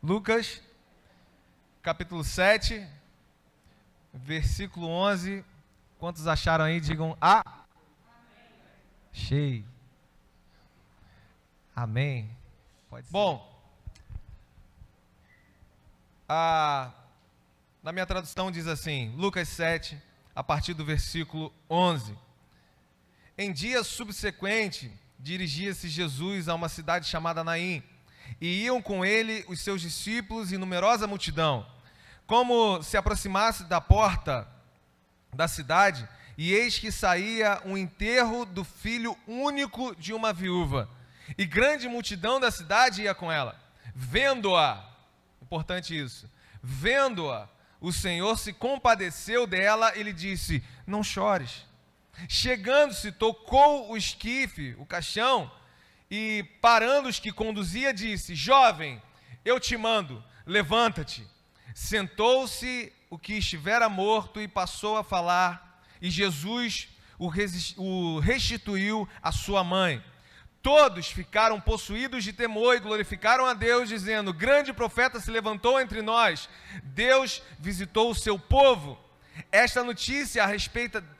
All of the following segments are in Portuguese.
Lucas, capítulo 7, versículo 11. Quantos acharam aí? Digam Cheio. Amém. Pode ser. Bom, na minha tradução diz assim, Lucas 7, a partir do versículo 11. Em dia subsequente, dirigia-se Jesus a uma cidade chamada Naim, e iam com ele os seus discípulos e numerosa multidão. Como se aproximasse da porta da cidade, e eis que saía um enterro do filho único de uma viúva, e grande multidão da cidade ia com ela. Vendo-a, importante isso, vendo-a, o Senhor se compadeceu dela e lhe disse: não chores. Chegando-se, tocou o esquife, o caixão, e parando os que conduzia, disse: jovem, eu te mando, levanta-te. Sentou-se o que estivera morto e passou a falar, e Jesus o restituiu à sua mãe. Todos ficaram possuídos de temor e glorificaram a Deus, dizendo: grande profeta se levantou entre nós, Deus visitou o seu povo. Esta notícia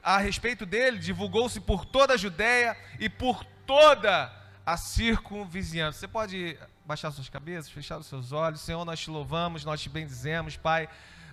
a respeito dele divulgou-se por toda a Judéia e por toda a circunvizinhança. Você pode baixar suas cabeças, fechar os seus olhos. Senhor, nós te louvamos, nós te bendizemos, Pai,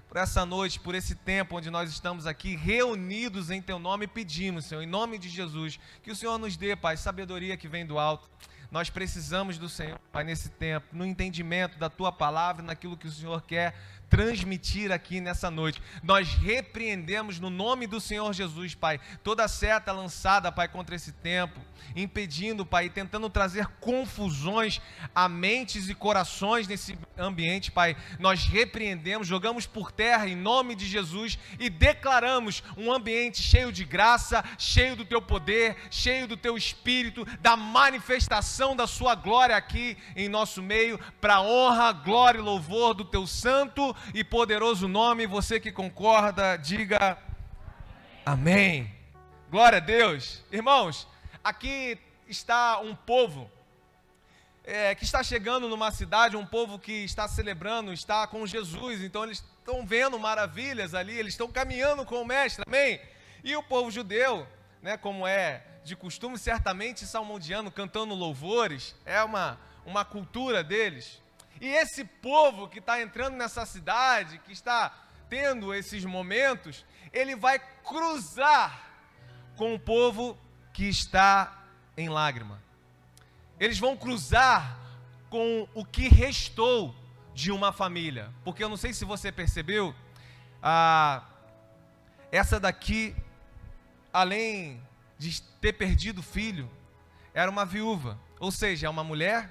por essa noite, por esse tempo onde nós estamos aqui reunidos em Teu nome, e pedimos, Senhor, em nome de Jesus, que o Senhor nos dê, Pai, sabedoria que vem do alto. Nós precisamos do Senhor, Pai, nesse tempo, no entendimento da Tua palavra, naquilo que o Senhor quer transmitir aqui nessa noite. Nós repreendemos no nome do Senhor Jesus, Pai, toda seta lançada, Pai, contra esse tempo, impedindo, Pai, e tentando trazer confusões a mentes e corações nesse ambiente, Pai. Nós repreendemos, jogamos por terra em nome de Jesus e declaramos um ambiente cheio de graça, cheio do Teu poder, cheio do Teu Espírito, da manifestação da Sua glória aqui em nosso meio, para a honra, glória e louvor do Teu santo e poderoso nome. Você que concorda, diga amém. Glória a Deus. Irmãos, aqui está um povo que está chegando numa cidade, um povo que está celebrando, está com Jesus. Então eles estão vendo maravilhas ali, eles estão caminhando com o mestre, amém? E o povo judeu, né, como é de costume, certamente salmodiando, cantando louvores, é uma cultura deles. E esse povo que está entrando nessa cidade, que está tendo esses momentos, ele vai cruzar com o povo que está em lágrima. Eles vão cruzar com o que restou de uma família. Porque eu não sei se você percebeu, essa daqui, além de ter perdido o filho, era uma viúva. Ou seja, é uma mulher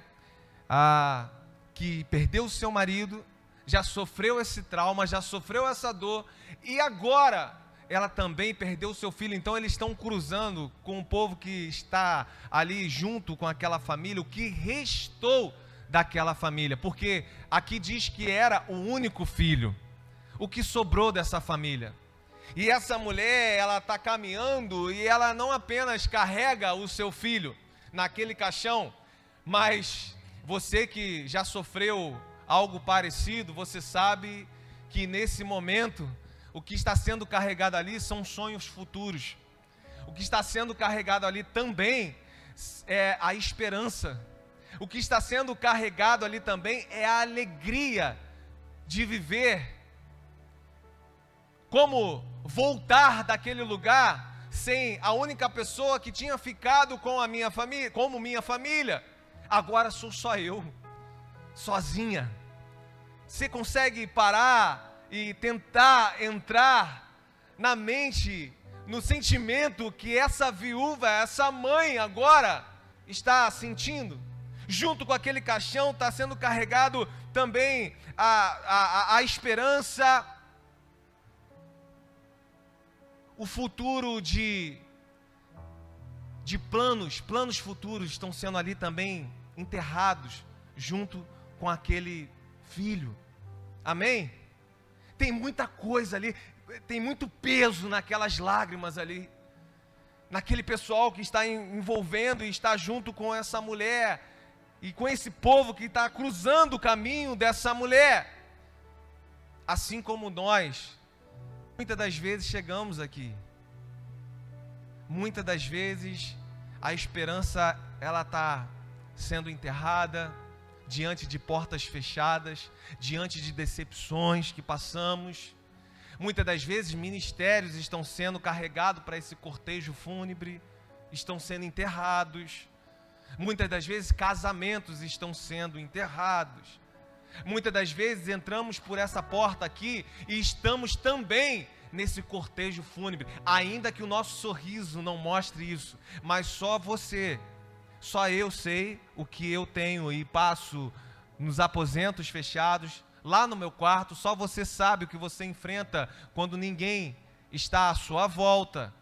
que perdeu o seu marido, já sofreu esse trauma, já sofreu essa dor, e agora ela também perdeu o seu filho. Então eles estão cruzando com o povo que está ali junto com aquela família, o que restou daquela família, porque aqui diz que era o único filho, o que sobrou dessa família. E essa mulher, ela está caminhando e ela não apenas carrega o seu filho naquele caixão, mas você que já sofreu algo parecido, você sabe que nesse momento, o que está sendo carregado ali são sonhos futuros. O que está sendo carregado ali também é a esperança. O que está sendo carregado ali também é a alegria de viver. Como voltar daquele lugar sem a única pessoa que tinha ficado com a minha família, como minha família. Agora sou só eu, sozinha. Você consegue parar e tentar entrar na mente, no sentimento que essa viúva, essa mãe agora está sentindo? Junto com aquele caixão está sendo carregado também a esperança, o futuro de planos futuros estão sendo ali também enterrados junto com aquele filho. Amém? Tem muita coisa ali, tem muito peso naquelas lágrimas ali, naquele pessoal que está envolvendo e está junto com essa mulher e com esse povo que está cruzando o caminho dessa mulher. Assim como nós, muitas das vezes chegamos aqui. Muitas das vezes a esperança ela está sendo enterrada diante de portas fechadas, diante de decepções que passamos. Muitas das vezes ministérios estão sendo carregados para esse cortejo fúnebre, estão sendo enterrados. Muitas das vezes casamentos estão sendo enterrados. Muitas das vezes entramos por essa porta aqui e estamos também nesse cortejo fúnebre, ainda que o nosso sorriso não mostre isso, mas só você, só eu sei o que eu tenho e passo nos aposentos fechados, lá no meu quarto, só você sabe o que você enfrenta quando ninguém está à sua volta.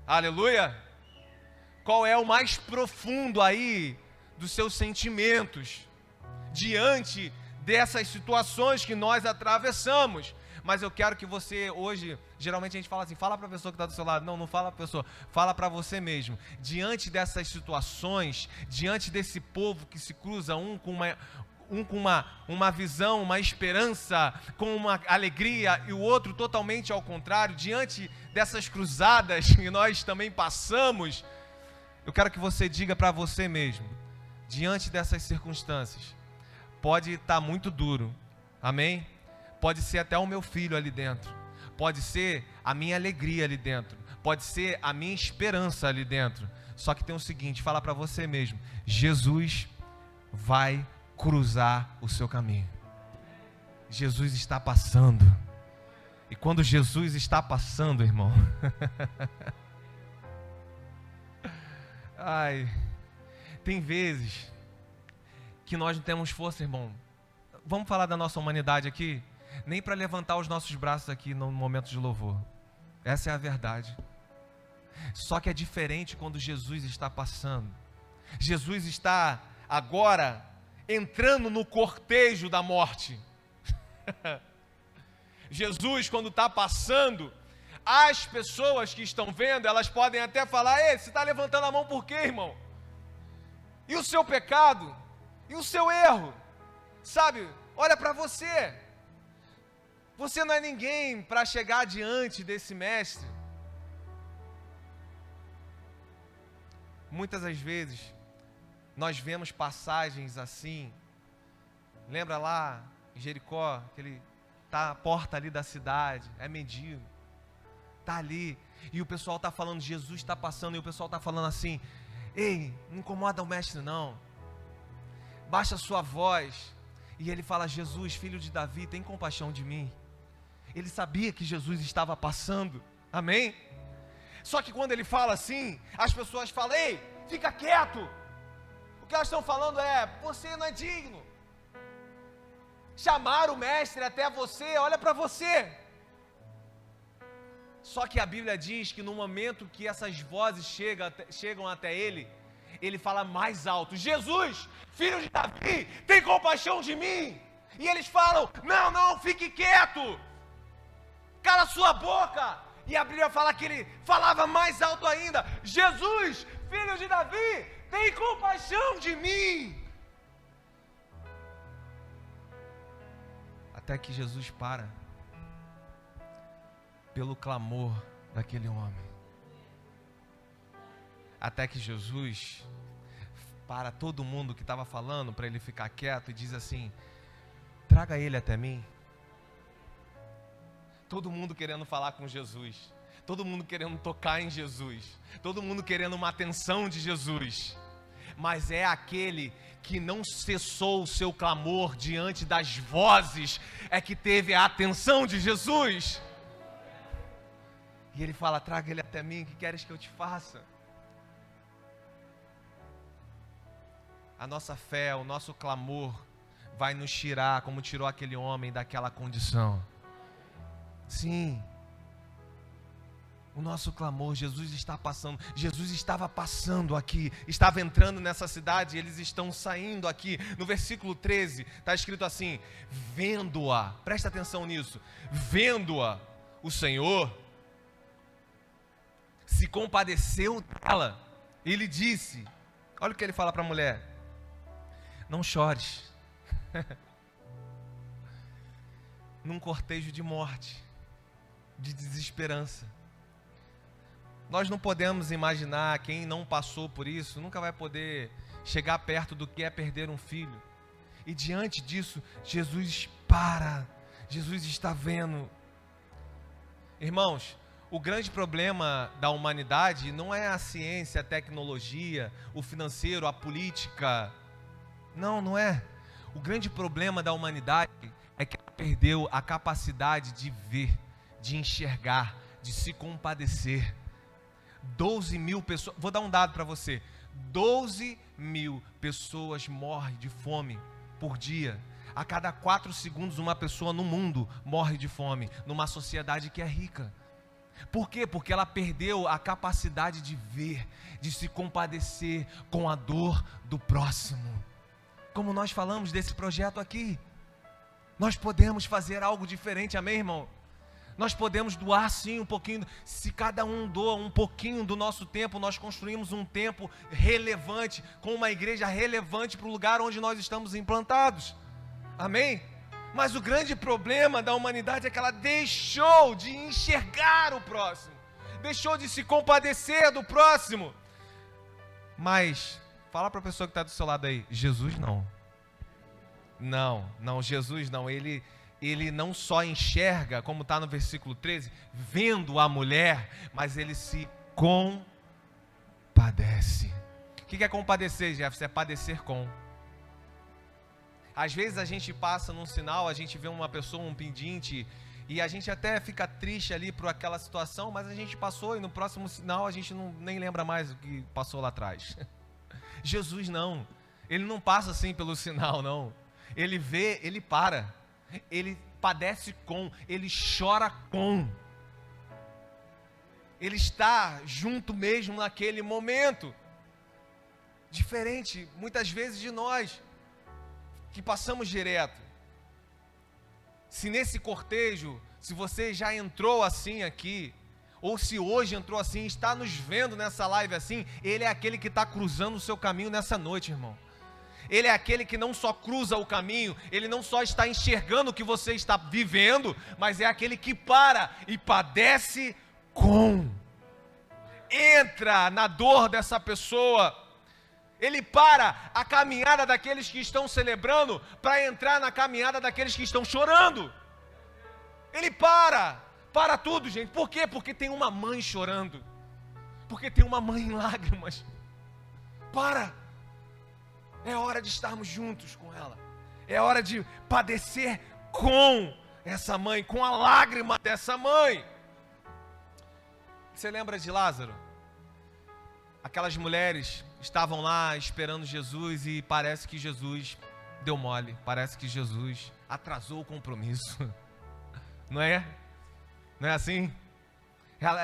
Aleluia! Qual é o mais profundo aí dos seus sentimentos diante dessas situações que nós atravessamos? Mas eu quero que você hoje, geralmente a gente fala assim, fala para a pessoa que está do seu lado. Não, não fala para a pessoa, fala para você mesmo. Diante dessas situações, diante desse povo que se cruza com uma visão, uma esperança, com uma alegria, e o outro totalmente ao contrário, diante dessas cruzadas que nós também passamos, eu quero que você diga para você mesmo, diante dessas circunstâncias, pode estar muito duro, amém? Pode ser até o meu filho ali dentro, pode ser a minha alegria ali dentro, pode ser a minha esperança ali dentro, só que tem o seguinte, fala para você mesmo, Jesus vai cruzar o seu caminho, Jesus está passando, e quando Jesus está passando, irmão, ai, tem vezes que nós não temos força, irmão, vamos falar da nossa humanidade aqui, nem para levantar os nossos braços aqui no momento de louvor, essa é a verdade, só que é diferente quando Jesus está passando, Jesus está agora entrando no cortejo da morte, Jesus quando está passando, as pessoas que estão vendo, elas podem até falar, ei, você está levantando a mão por quê, irmão? E o seu pecado? E o seu erro? Sabe, olha para você, você não é ninguém para chegar diante desse mestre. Muitas das vezes, nós vemos passagens assim, lembra lá em Jericó, que ele está à porta ali da cidade, é mendigo, está ali, e o pessoal está falando, Jesus está passando, e o pessoal está falando assim, ei, não incomoda o mestre não, baixa a sua voz, e ele fala, Jesus, filho de Davi, tem compaixão de mim. Ele sabia que Jesus estava passando, amém? Só que quando ele fala assim, as pessoas falam, ei, fica quieto, o que elas estão falando é, você não é digno, chamaram o mestre até você, olha para você. Só que a Bíblia diz que no momento que essas vozes chegam até ele, ele fala mais alto, Jesus, filho de Davi, tem compaixão de mim. E eles falam, não, não, fique quieto, cala sua boca. E a Bíblia fala que ele falava mais alto ainda, Jesus, filho de Davi, tem compaixão de mim. Até que Jesus para, pelo clamor daquele homem. Até que Jesus para todo mundo que estava falando para ele ficar quieto e diz assim, traga ele até mim. Todo mundo querendo falar com Jesus, todo mundo querendo tocar em Jesus, todo mundo querendo uma atenção de Jesus, mas é aquele que não cessou o seu clamor diante das vozes, é que teve a atenção de Jesus. E ele fala, traga ele até mim, o que queres que eu te faça? A nossa fé, o nosso clamor vai nos tirar, como tirou aquele homem daquela condição. Sim, o nosso clamor, Jesus está passando, Jesus estava passando aqui, estava entrando nessa cidade, eles estão saindo aqui, no versículo 13, está escrito assim, vendo-a, presta atenção nisso, vendo-a, o Senhor se compadeceu dela, ele disse, olha o que ele fala para a mulher, Não chores. Num cortejo de morte, de desesperança. Nós não podemos imaginar, quem não passou por isso, nunca vai poder chegar perto do que é perder um filho. E diante disso, Jesus para. Jesus está vendo. Irmãos, o grande problema da humanidade não é a ciência, a tecnologia, o financeiro, a política. Não, não é. O grande problema da humanidade é que ela perdeu a capacidade de ver, de enxergar, de se compadecer. 12 mil pessoas, vou dar um dado para você, 12 mil pessoas morrem de fome por dia. A cada 4 segundos uma pessoa no mundo morre de fome, numa sociedade que é rica. Por quê? Porque ela perdeu a capacidade de ver, de se compadecer com a dor do próximo. Como nós falamos desse projeto aqui, nós podemos fazer algo diferente, amém, irmão? Nós podemos doar sim um pouquinho. Se cada um doa um pouquinho do nosso tempo, nós construímos um tempo relevante, com uma igreja relevante para o lugar onde nós estamos implantados, amém? Mas o grande problema da humanidade é que ela deixou de enxergar o próximo, deixou de se compadecer do próximo. Mas, fala para a pessoa que está do seu lado aí, Jesus não. Não, Jesus não, ele não só enxerga, como está no versículo 13, vendo a mulher, mas ele se compadece. O que é compadecer, Jefferson? É padecer com. Às vezes a gente passa num sinal, a gente vê uma pessoa, um pedinte, e a gente até fica triste ali por aquela situação, mas a gente passou e no próximo sinal a gente nem lembra mais o que passou lá atrás. Jesus não, ele não passa assim pelo sinal, não. Ele vê, ele para, ele padece com, ele chora com. Ele está junto mesmo naquele momento. Diferente, muitas vezes, de nós, que passamos direto. Se nesse cortejo, se você já entrou assim aqui, ou se hoje entrou assim, está nos vendo nessa live assim, ele é aquele que está cruzando o seu caminho nessa noite, irmão. Ele é aquele que não só cruza o caminho, ele não só está enxergando o que você está vivendo, mas é aquele que para e padece com. Entra na dor dessa pessoa. Ele para a caminhada daqueles que estão celebrando para entrar na caminhada daqueles que estão chorando. Ele para tudo, gente. Por quê? Porque tem uma mãe chorando. Porque tem uma mãe em lágrimas. Para. É hora de estarmos juntos com ela. É hora de padecer com essa mãe, com a lágrima dessa mãe. Você lembra de Lázaro? Aquelas mulheres estavam lá esperando Jesus e parece que Jesus deu mole. Parece que Jesus atrasou o compromisso. Não é? Não é assim?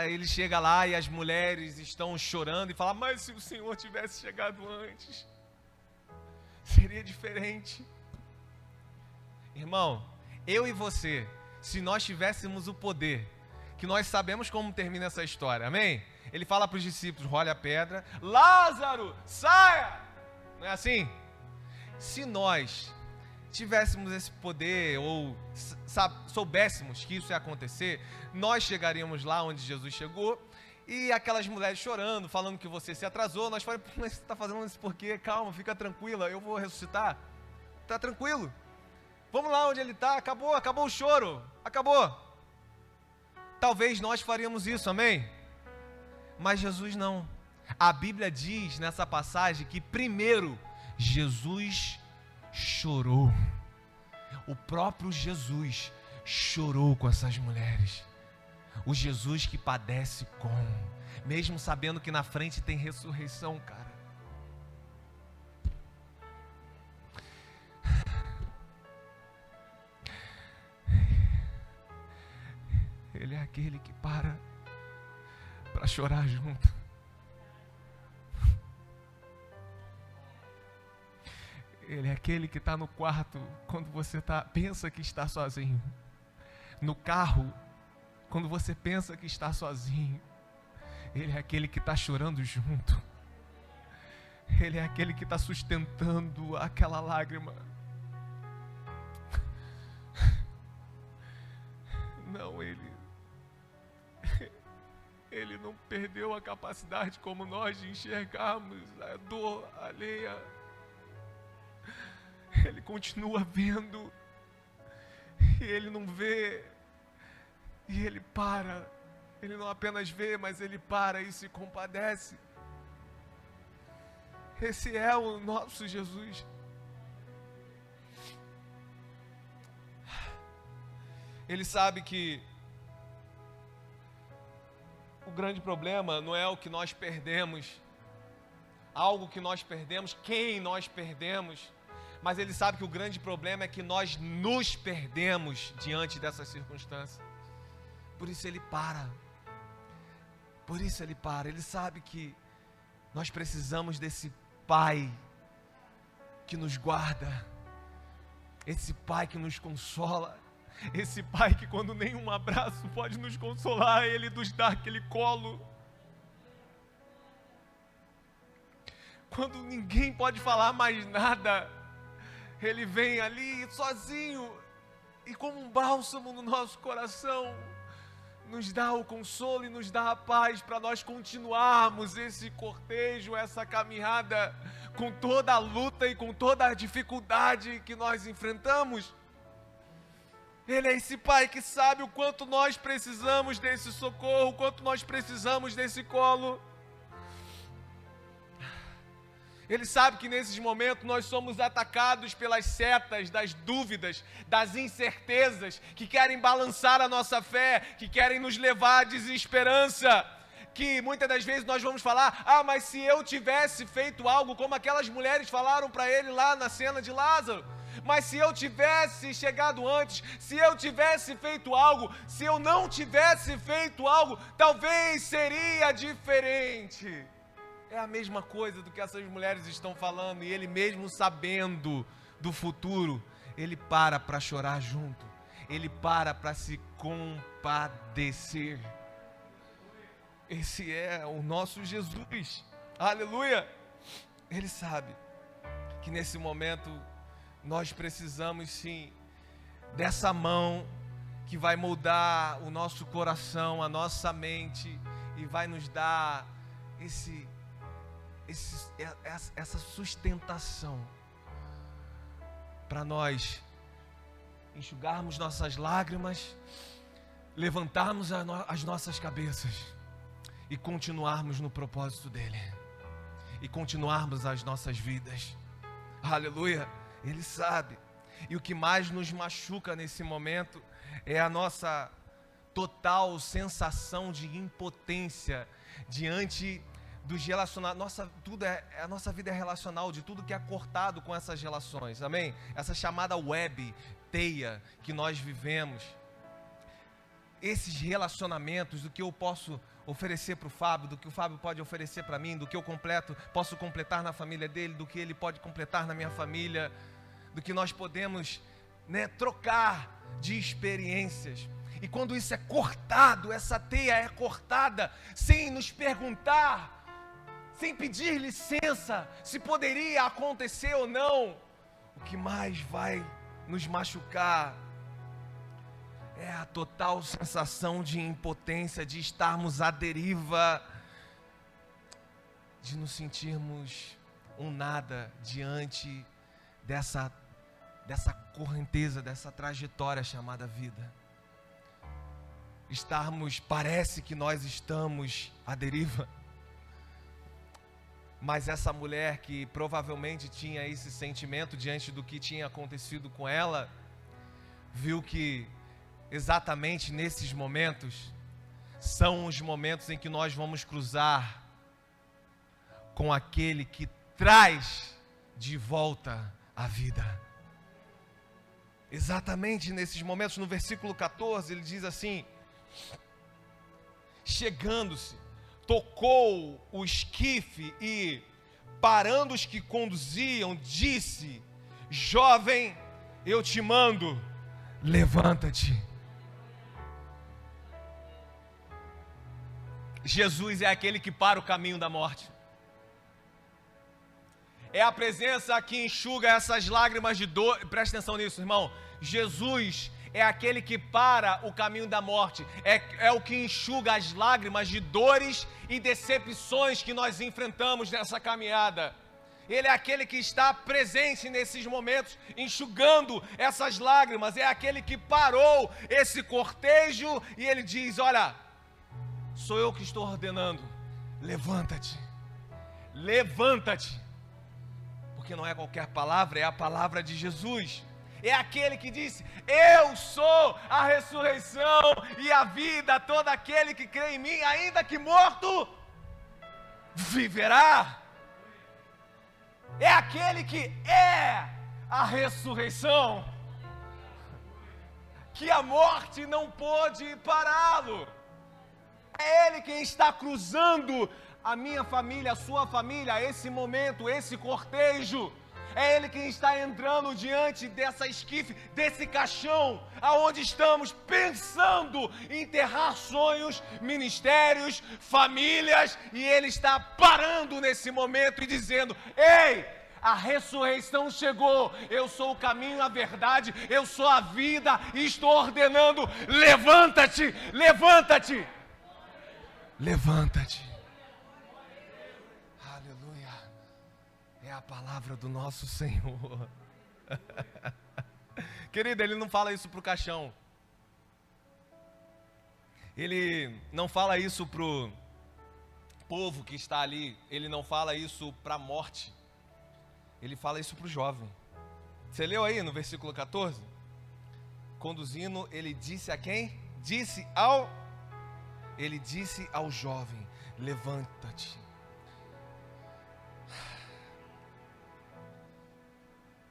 Ele chega lá e as mulheres estão chorando e falam: mas se o Senhor tivesse chegado antes, seria diferente. Irmão, eu e você, se nós tivéssemos o poder, que nós sabemos como termina essa história, amém? Ele fala para os discípulos: rola a pedra, Lázaro, saia! Não é assim? Se nós tivéssemos esse poder, ou soubéssemos que isso ia acontecer, nós chegaríamos lá onde Jesus chegou, e aquelas mulheres chorando, falando que você se atrasou, nós falamos: mas você está fazendo isso por quê? Calma, fica tranquila, eu vou ressuscitar. Está tranquilo. Vamos lá onde ele está, acabou o choro, acabou. Talvez nós faríamos isso, amém? Mas Jesus não. A Bíblia diz nessa passagem que primeiro Jesus chorou. O próprio Jesus chorou com essas mulheres. O Jesus que padece com, mesmo sabendo que na frente tem ressurreição, cara. Ele é aquele que para chorar junto. Ele é aquele que está no quarto quando você pensa que está sozinho. No carro, quando você pensa que está sozinho. Ele é aquele que está chorando junto. Ele é aquele que está sustentando aquela lágrima. Não, Ele não perdeu a capacidade como nós de enxergarmos a dor alheia. Ele continua vendo, e Ele não vê, e Ele para. Ele não apenas vê, mas Ele para e se compadece. Esse é o nosso Jesus. Ele sabe que o grande problema não é o que nós perdemos, algo que nós perdemos, quem nós perdemos, mas Ele sabe que o grande problema é que nós nos perdemos diante dessas circunstâncias. Por isso Ele para. Por isso Ele para. Ele sabe que nós precisamos desse Pai que nos guarda, esse Pai que nos consola, esse Pai que quando nenhum abraço pode nos consolar, Ele nos dá aquele colo. Quando ninguém pode falar mais nada, Ele vem ali sozinho e como um bálsamo no nosso coração, nos dá o consolo e nos dá a paz para nós continuarmos esse cortejo, essa caminhada, com toda a luta e com toda a dificuldade que nós enfrentamos. Ele é esse Pai que sabe o quanto nós precisamos desse socorro, o quanto nós precisamos desse colo. Ele sabe que nesses momentos nós somos atacados pelas setas das dúvidas, das incertezas, que querem balançar a nossa fé, que querem nos levar à desesperança, que muitas das vezes nós vamos falar, mas se eu tivesse feito algo, como aquelas mulheres falaram para ele lá na cena de Lázaro, mas se eu tivesse chegado antes, se eu tivesse feito algo, se eu não tivesse feito algo, talvez seria diferente. É a mesma coisa do que essas mulheres estão falando, e ele mesmo sabendo do futuro, ele para chorar junto, ele para se compadecer. Esse é o nosso Jesus, aleluia. Ele sabe que nesse momento nós precisamos sim dessa mão que vai moldar o nosso coração, a nossa mente, e vai nos dar essa sustentação para nós enxugarmos nossas lágrimas, levantarmos as nossas cabeças e continuarmos no propósito dele, e continuarmos as nossas vidas, aleluia. Ele sabe, e o que mais nos machuca nesse momento é a nossa total sensação de impotência diante dos relacionamentos. A nossa vida é relacional, de tudo que é cortado com essas relações, amém? Essa chamada web, teia que nós vivemos, esses relacionamentos, do que eu posso oferecer para o Fábio, do que o Fábio pode oferecer para mim, do que eu posso completar na família dele, do que ele pode completar na minha família, do que nós podemos, trocar de experiências. E quando isso é cortado, essa teia é cortada, sem nos perguntar, sem pedir licença, se poderia acontecer ou não, o que mais vai nos machucar é a total sensação de impotência, de estarmos à deriva, de nos sentirmos um nada diante dessa correnteza, dessa trajetória chamada vida. Parece que nós estamos à deriva, mas essa mulher que provavelmente tinha esse sentimento diante do que tinha acontecido com ela, viu que exatamente nesses momentos são os momentos em que nós vamos cruzar com aquele que traz de volta a vida. Exatamente nesses momentos, no versículo 14, ele diz assim: chegando-se, tocou o esquife e, parando os que conduziam, disse: jovem, eu te mando, levanta-te. Jesus é aquele que para o caminho da morte. É a presença que enxuga essas lágrimas de dor. Presta atenção nisso, irmão. Jesus é aquele que para o caminho da morte. É o que enxuga as lágrimas de dores e decepções que nós enfrentamos nessa caminhada. Ele é aquele que está presente nesses momentos, enxugando essas lágrimas. É aquele que parou esse cortejo e ele diz: olha, sou eu que estou ordenando. Levanta-te. Levanta-te. Porque não é qualquer palavra, é a palavra de Jesus. É aquele que disse: eu sou a ressurreição e a vida. Todo aquele que crê em mim, ainda que morto, viverá. É aquele que é a ressurreição, que a morte não pôde pará-lo. É Ele quem está cruzando a minha família, a sua família, esse momento, esse cortejo. É Ele quem está entrando diante dessa esquife, desse caixão, aonde estamos pensando em enterrar sonhos, ministérios, famílias, e Ele está parando nesse momento e dizendo: ei, a ressurreição chegou, eu sou o caminho, a verdade, eu sou a vida, e estou ordenando: levanta-te, levanta-te, levanta-te. É a palavra do nosso Senhor. Querido, Ele não fala isso para o caixão. Ele não fala isso para o povo que está ali. Ele não fala isso para a morte. Ele fala isso para o jovem. Você leu aí no versículo 14? Conduzindo, Ele disse a quem? Ele disse ao jovem: levanta-te.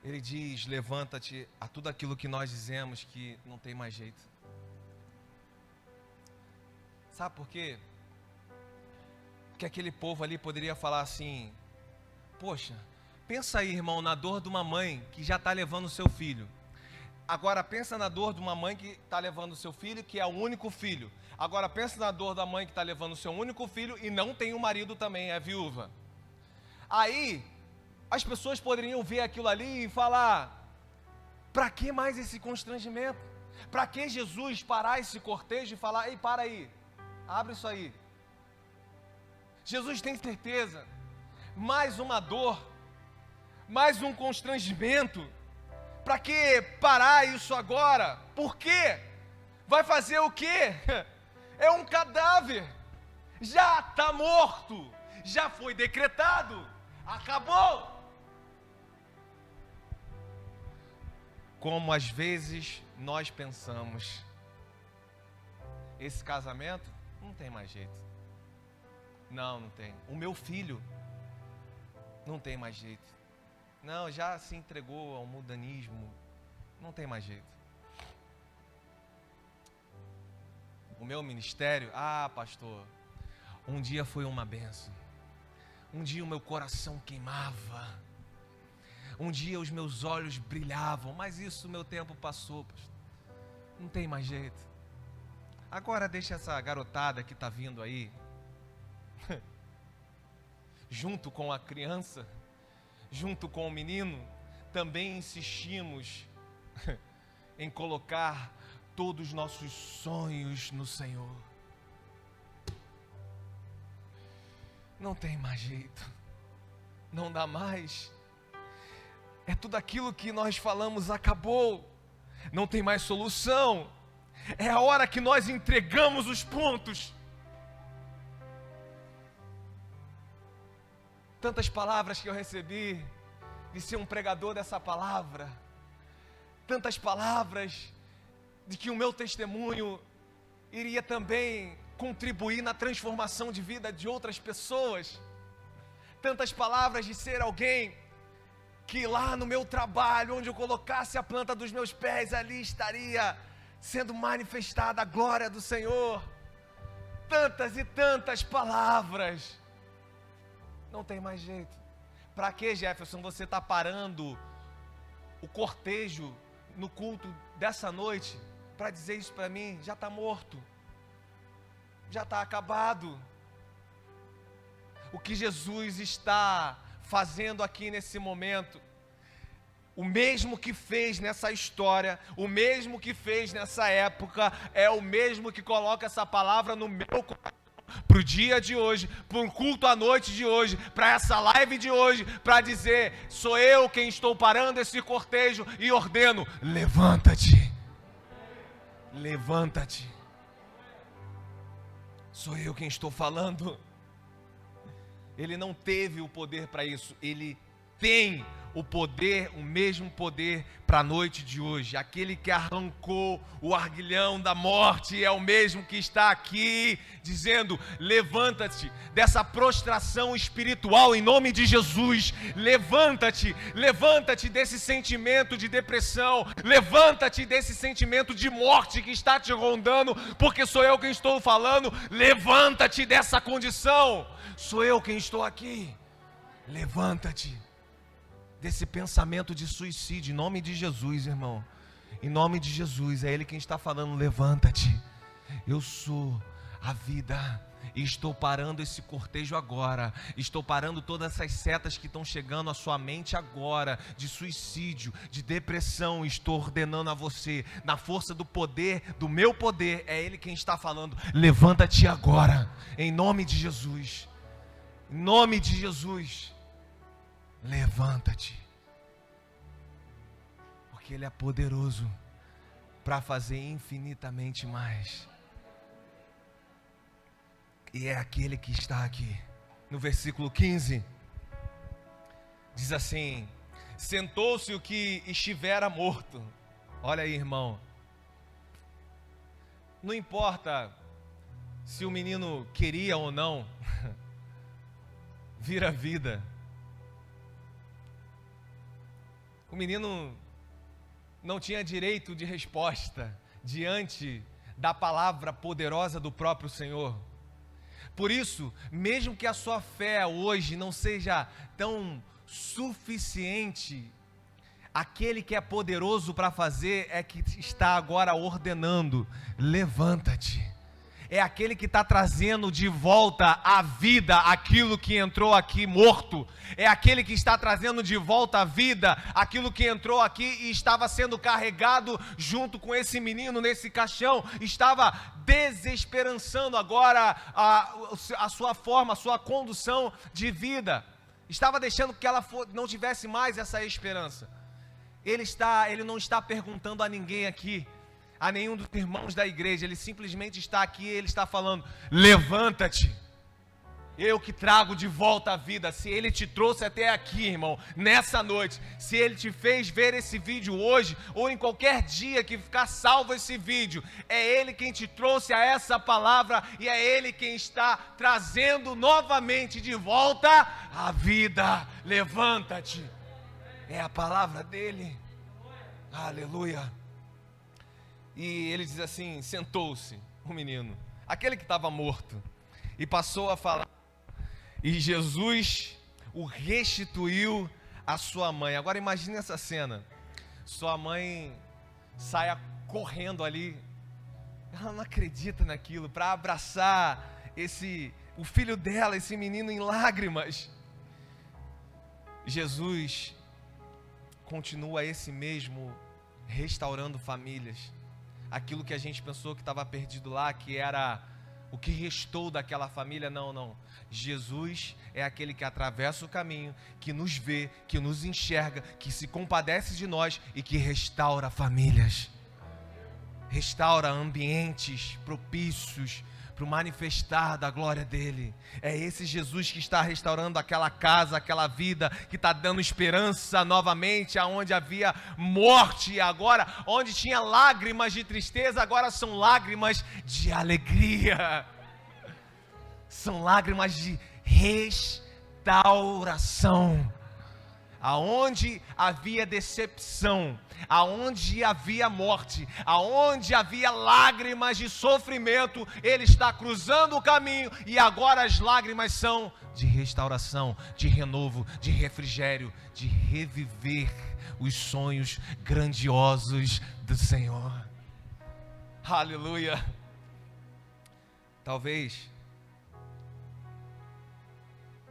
Ele diz: levanta-te a tudo aquilo que nós dizemos que não tem mais jeito. Sabe por quê? Porque aquele povo ali poderia falar assim: poxa, pensa aí, irmão, na dor de uma mãe que já está levando o seu filho. Agora pensa na dor de uma mãe que está levando o seu filho, que é o único filho. Agora pensa na dor da mãe que está levando o seu único filho e não tem um marido também, é viúva. Aí as pessoas poderiam ver aquilo ali e falar: para que mais esse constrangimento? Para que Jesus parar esse cortejo e falar: ei, para aí, abre isso aí. Jesus tem certeza, mais uma dor, mais um constrangimento. Para que parar isso agora? Por quê? Vai fazer o quê? É um cadáver, já está morto, já foi decretado, acabou. Como às vezes nós pensamos: esse casamento não tem mais jeito. Não tem. O meu filho não tem mais jeito. Não, já se entregou ao mundanismo, não tem mais jeito. O meu ministério, pastor, um dia foi uma bênção. Um dia o meu coração queimava. Um dia os meus olhos brilhavam, mas isso, meu tempo passou, pastor. Não tem mais jeito. Agora deixa essa garotada que está vindo aí, junto com a criança, junto com o menino, também insistimos em colocar todos os nossos sonhos no Senhor. Não tem mais jeito, não dá mais. É tudo aquilo que nós falamos, acabou, não tem mais solução. É a hora que nós entregamos os pontos. Tantas palavras que eu recebi de ser um pregador dessa palavra, tantas palavras de que o meu testemunho iria também contribuir na transformação de vida de outras pessoas, tantas palavras de ser alguém que lá no meu trabalho, onde eu colocasse a planta dos meus pés, ali estaria sendo manifestada a glória do Senhor. Tantas e tantas palavras. Não tem mais jeito. Para que, Jefferson, você está parando o cortejo no culto dessa noite para dizer isso para mim? Já está morto, já está acabado. O que Jesus está fazendo aqui nesse momento, o mesmo que fez nessa história, o mesmo que fez nessa época, é o mesmo que coloca essa palavra no meu coração, para o dia de hoje, para o culto à noite de hoje, para essa live de hoje, para dizer: sou eu quem estou parando esse cortejo e ordeno: levanta-te, levanta-te. Sou eu quem estou falando. Ele não teve o poder para isso, ele tem o poder, o mesmo poder para a noite de hoje. Aquele que arrancou o arguilhão da morte é o mesmo que está aqui dizendo: levanta-te dessa prostração espiritual em nome de Jesus. Levanta-te, levanta-te desse sentimento de depressão, levanta-te desse sentimento de morte que está te rondando, porque sou eu quem estou falando. Levanta-te dessa condição, sou eu quem estou aqui. Levanta-te desse pensamento de suicídio, em nome de Jesus, irmão, em nome de Jesus, é Ele quem está falando: levanta-te, eu sou a vida, e estou parando esse cortejo agora, estou parando todas essas setas que estão chegando à sua mente agora, de suicídio, de depressão, estou ordenando a você, na força do poder, do meu poder, é Ele quem está falando: levanta-te agora, em nome de Jesus, em nome de Jesus. Levanta-te, porque Ele é poderoso para fazer infinitamente mais. E é aquele que está aqui. No versículo 15, diz assim: sentou-se o que estivera morto. Olha aí, irmão, não importa se o menino queria ou não vir à vida. O menino não tinha direito de resposta diante da palavra poderosa do próprio Senhor. Por isso, mesmo que a sua fé hoje não seja tão suficiente, aquele que é poderoso para fazer é que está agora ordenando: levanta-te. É aquele que está trazendo de volta à vida aquilo que entrou aqui morto. É aquele que está trazendo de volta à vida aquilo que entrou aqui e estava sendo carregado junto com esse menino nesse caixão. Estava desesperançando agora a sua forma, a sua condução de vida. Estava deixando que ela não tivesse mais essa esperança. Ele não está perguntando a ninguém aqui, a nenhum dos irmãos da igreja, ele simplesmente está aqui, ele está falando: levanta-te, eu que trago de volta a vida. Se Ele te trouxe até aqui, irmão, nessa noite, se Ele te fez ver esse vídeo hoje, ou em qualquer dia que ficar salvo esse vídeo, é Ele quem te trouxe a essa palavra, e é Ele quem está trazendo novamente de volta a vida. Levanta-te, é a palavra dEle, aleluia. E ele diz assim: sentou-se o menino, aquele que estava morto, e passou a falar. E Jesus o restituiu à sua mãe. Agora imagine essa cena: sua mãe sai correndo ali, ela não acredita naquilo, para abraçar o filho dela, esse menino em lágrimas. Jesus continua esse mesmo, restaurando famílias. Aquilo que a gente pensou que estava perdido lá, que era o que restou daquela família, não. Jesus é aquele que atravessa o caminho, que nos vê, que nos enxerga, que se compadece de nós e que restaura famílias. Restaura ambientes propícios para o manifestar da glória dele. É esse Jesus que está restaurando aquela casa, aquela vida, que está dando esperança novamente, aonde havia morte, agora onde tinha lágrimas de tristeza, agora são lágrimas de alegria, são lágrimas de restauração. Aonde havia decepção, aonde havia morte, aonde havia lágrimas de sofrimento, Ele está cruzando o caminho, e agora as lágrimas são de restauração, de renovo, de refrigério, de reviver os sonhos grandiosos do Senhor. Aleluia. Talvez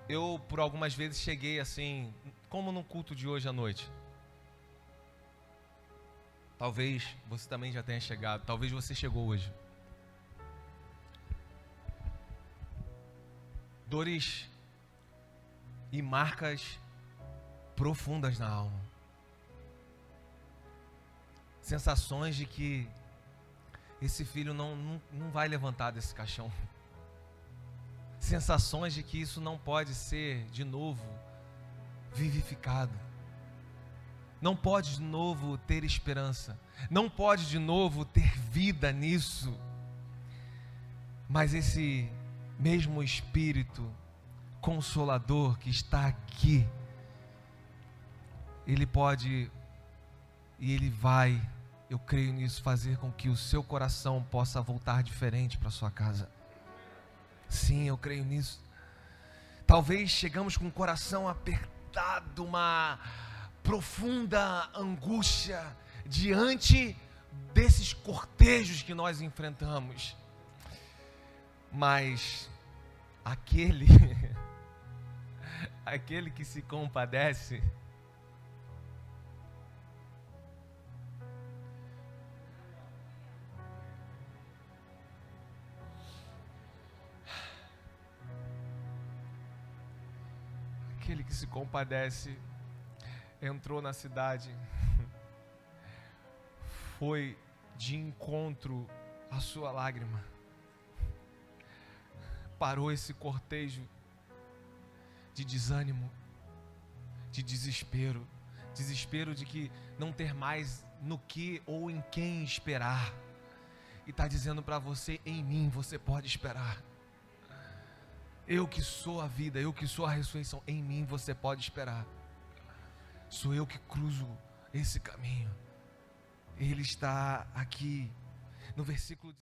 eu por algumas vezes cheguei assim, como no culto de hoje à noite. Talvez você também já tenha chegado, talvez você chegou hoje. Dores e marcas profundas na alma. Sensações de que esse filho não vai levantar desse caixão. Sensações de que isso não pode ser de novo vivificado. Não pode de novo ter esperança. Não pode de novo ter vida nisso. Mas esse mesmo Espírito Consolador que está aqui, Ele pode e Ele vai, eu creio nisso, fazer com que o seu coração possa voltar diferente para sua casa. Sim, eu creio nisso. Talvez chegamos com o coração apertado, uma profunda angústia diante desses cortejos que nós enfrentamos. Mas aquele que se compadece, entrou na cidade, foi de encontro à sua lágrima, parou esse cortejo de desânimo, de desespero de que não ter mais no que ou em quem esperar, e está dizendo para você: em mim você pode esperar. Eu que sou a vida, eu que sou a ressurreição, em mim você pode esperar. Sou eu que cruzo esse caminho. Ele está aqui no versículo